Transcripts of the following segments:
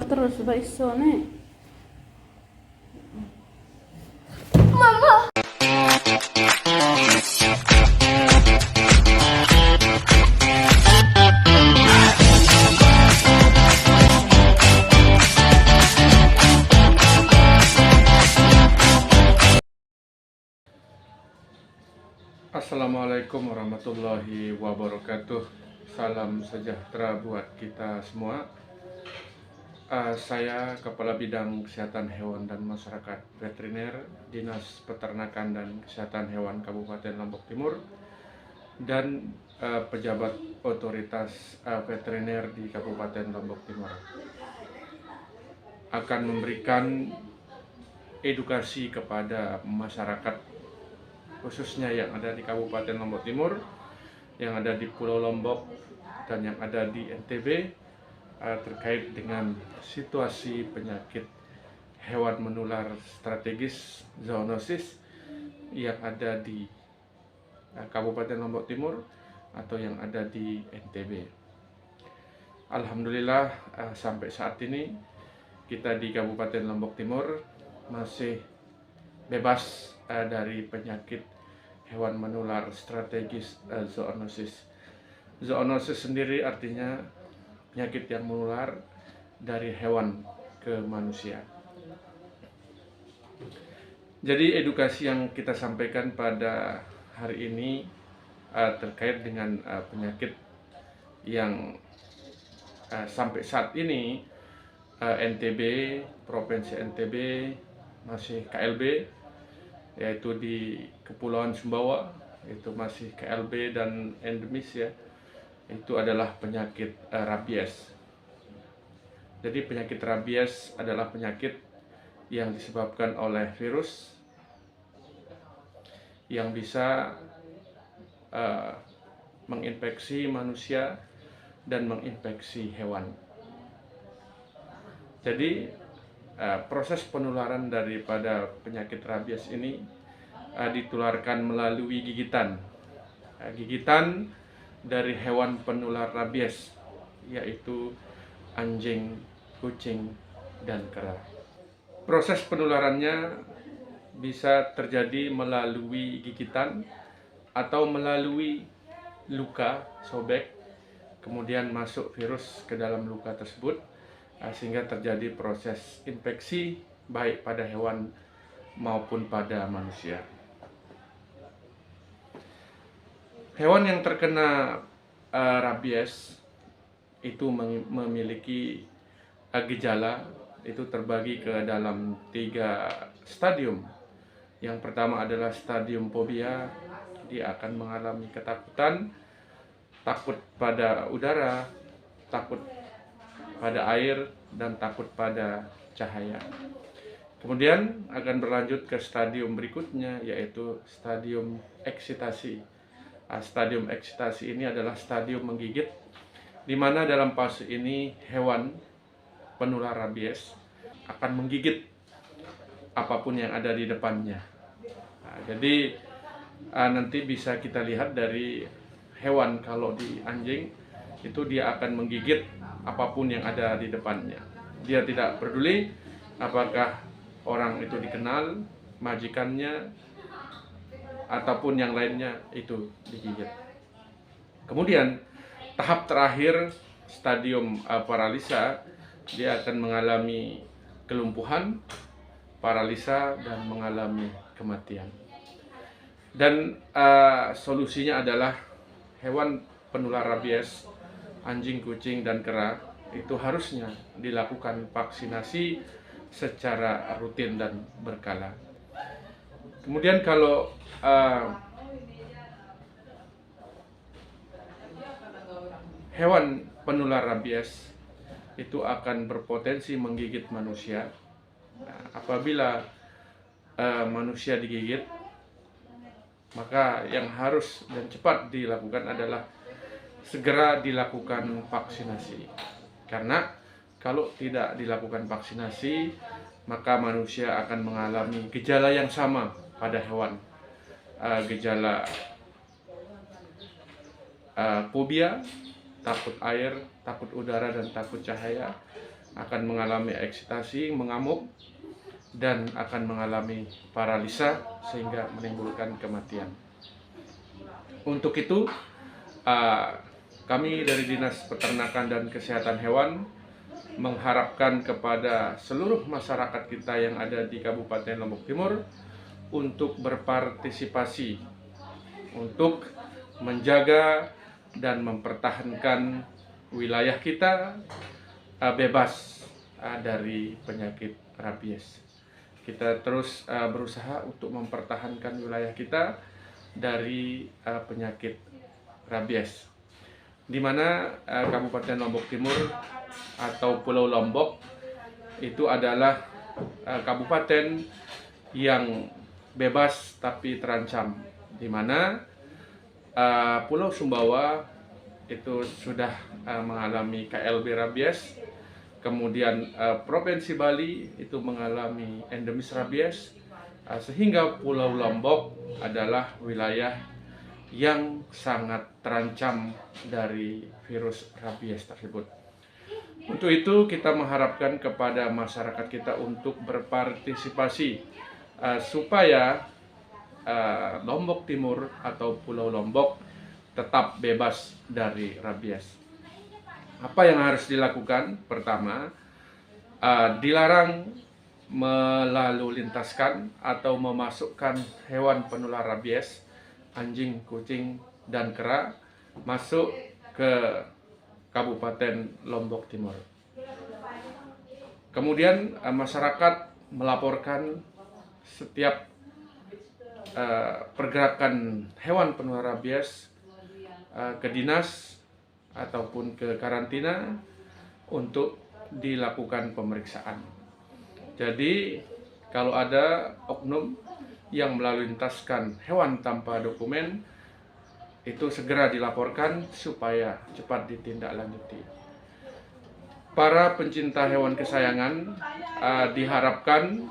Terus ba iso ne? Assalamualaikum warahmatullahi wabarakatuh. Salam sejahtera buat kita semua. Saya Kepala Bidang Kesehatan Hewan dan Masyarakat Veteriner Dinas Peternakan dan Kesehatan Hewan Kabupaten Lombok Timur dan pejabat otoritas veteriner di Kabupaten Lombok Timur akan memberikan edukasi kepada masyarakat, khususnya yang ada di Kabupaten Lombok Timur, yang ada di Pulau Lombok, dan yang ada di NTB terkait dengan situasi penyakit hewan menular strategis zoonosis yang ada di Kabupaten Lombok Timur atau yang ada di NTB. Alhamdulillah sampai saat ini kita di Kabupaten Lombok Timur masih bebas dari penyakit hewan menular strategis zoonosis. Zoonosis sendiri artinya penyakit yang menular dari hewan ke manusia. Jadi edukasi yang kita sampaikan pada hari ini terkait dengan penyakit yang sampai saat ini NTB, Provinsi NTB masih KLB, yaitu di Kepulauan Sumbawa itu masih KLB dan endemis ya, itu adalah penyakit rabies. Jadi penyakit rabies adalah penyakit yang disebabkan oleh virus yang bisa menginfeksi manusia dan menginfeksi hewan. Jadi proses penularan daripada penyakit rabies ini ditularkan melalui gigitan. Gigitan dari hewan penular rabies, yaitu anjing, kucing, dan kera. Proses penularannya bisa terjadi melalui gigitan atau melalui luka sobek, kemudian masuk virus ke dalam luka tersebut, sehingga terjadi proses infeksi baik pada hewan maupun pada manusia. Hewan yang terkena rabies itu memiliki gejala, itu terbagi ke dalam 3 stadium. Yang pertama adalah stadium fobia, dia akan mengalami ketakutan, takut pada udara, takut pada air, dan takut pada cahaya. Kemudian akan berlanjut ke stadium berikutnya, yaitu stadium eksitasi. Stadium eksitasi ini adalah stadium menggigit, di mana dalam fase ini hewan penular rabies akan menggigit apapun yang ada di depannya. Jadi nanti bisa kita lihat dari hewan, kalau di anjing itu dia akan menggigit apapun yang ada di depannya. Dia tidak peduli apakah orang itu dikenal, majikannya, ataupun yang lainnya, itu digigit. Kemudian tahap terakhir stadium paralisa, dia akan mengalami kelumpuhan, paralisa, dan mengalami kematian. Dan solusinya adalah hewan penular rabies, anjing, kucing, dan kera itu harusnya dilakukan vaksinasi secara rutin dan berkala. Kemudian kalau hewan penular rabies itu akan berpotensi menggigit manusia. Apabila manusia digigit, maka yang harus dan cepat dilakukan adalah segera dilakukan vaksinasi. Karena kalau tidak dilakukan vaksinasi, maka manusia akan mengalami gejala yang sama pada hewan. Gejala fobia, takut air, takut udara, dan takut cahaya. akan mengalami eksitasi, mengamuk, dan akan mengalami paralisa sehingga menimbulkan kematian. Untuk itu, kami dari Dinas Peternakan dan Kesehatan Hewan mengharapkan kepada seluruh masyarakat kita yang ada di Kabupaten Lombok Timur untuk berpartisipasi untuk menjaga dan mempertahankan wilayah kita bebas dari penyakit rabies. Kita terus berusaha untuk mempertahankan wilayah kita dari penyakit rabies, di mana Kabupaten Lombok Timur atau Pulau Lombok itu adalah kabupaten yang bebas tapi terancam, di mana Pulau Sumbawa itu sudah mengalami KLB rabies, kemudian Provinsi Bali itu mengalami endemis rabies, sehingga Pulau Lombok adalah wilayah yang sangat terancam dari virus rabies tersebut. Untuk itu kita mengharapkan kepada masyarakat kita untuk berpartisipasi supaya Lombok Timur atau Pulau Lombok tetap bebas dari rabies. Apa yang harus dilakukan? Pertama, dilarang melalu lintaskan atau memasukkan hewan penular rabies, anjing, kucing, dan kera masuk ke Kabupaten Lombok Timur. Kemudian masyarakat melaporkan setiap pergerakan hewan penular rabies ke dinas ataupun ke karantina untuk dilakukan pemeriksaan. Jadi kalau ada oknum yang melalu lintaskan hewan tanpa dokumen, itu segera dilaporkan supaya cepat ditindaklanjuti. Para pencinta hewan kesayangan diharapkan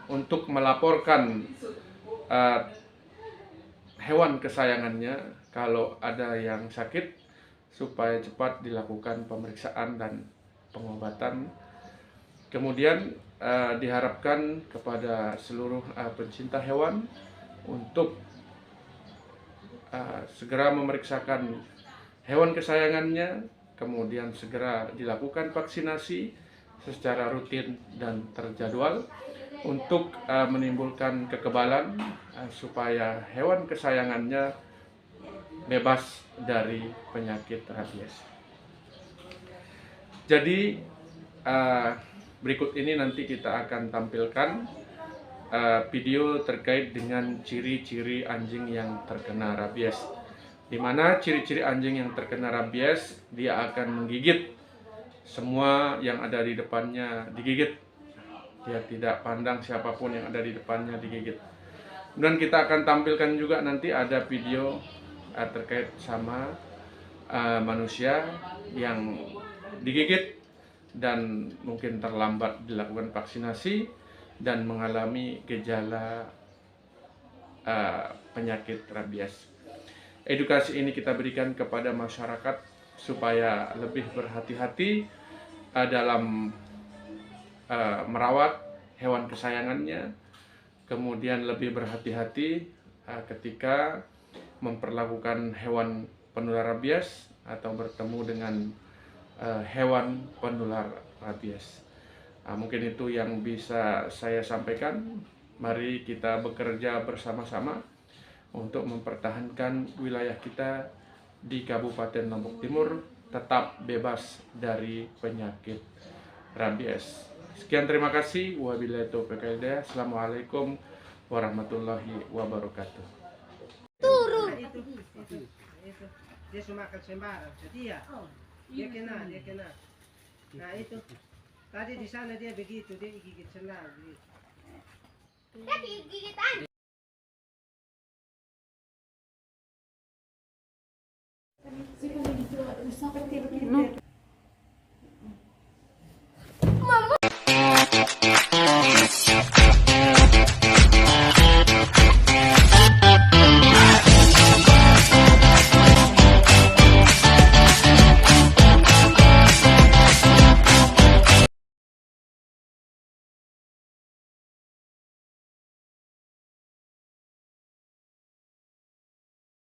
untuk melaporkan hewan kesayangannya kalau ada yang sakit supaya cepat dilakukan pemeriksaan dan pengobatan. Kemudian diharapkan kepada seluruh pencinta hewan untuk segera memeriksakan hewan kesayangannya, kemudian segera dilakukan vaksinasi secara rutin dan terjadwal untuk menimbulkan kekebalan supaya hewan kesayangannya bebas dari penyakit rabies. Jadi berikut ini nanti kita akan tampilkan video terkait dengan ciri-ciri anjing yang terkena rabies, di mana ciri-ciri anjing yang terkena rabies, dia akan menggigit semua yang ada di depannya, digigit. Dia tidak pandang siapapun yang ada di depannya, digigit. Dan kita akan tampilkan juga nanti ada video terkait sama manusia yang digigit dan mungkin terlambat dilakukan vaksinasi dan mengalami gejala penyakit rabies. Edukasi ini kita berikan kepada masyarakat supaya lebih berhati-hati dalam merawat hewan kesayangannya, kemudian lebih berhati-hati ketika memperlakukan hewan penular rabies atau bertemu dengan hewan penular rabies. Mungkin itu yang bisa saya sampaikan. Mari kita bekerja bersama-sama untuk mempertahankan wilayah kita di Kabupaten Lombok Timur tetap bebas dari penyakit rabies. Sekian, terima kasih. Wabillahi taufiq wal hidayah. Assalamualaikum warahmatullahi wabarakatuh. Turun. Itu. Dia cuma makan sembarang. Jadi ya, dia kena. Nah itu. Tadi di sana dia begitu, dia gigit sendal. Dia digigit anjing.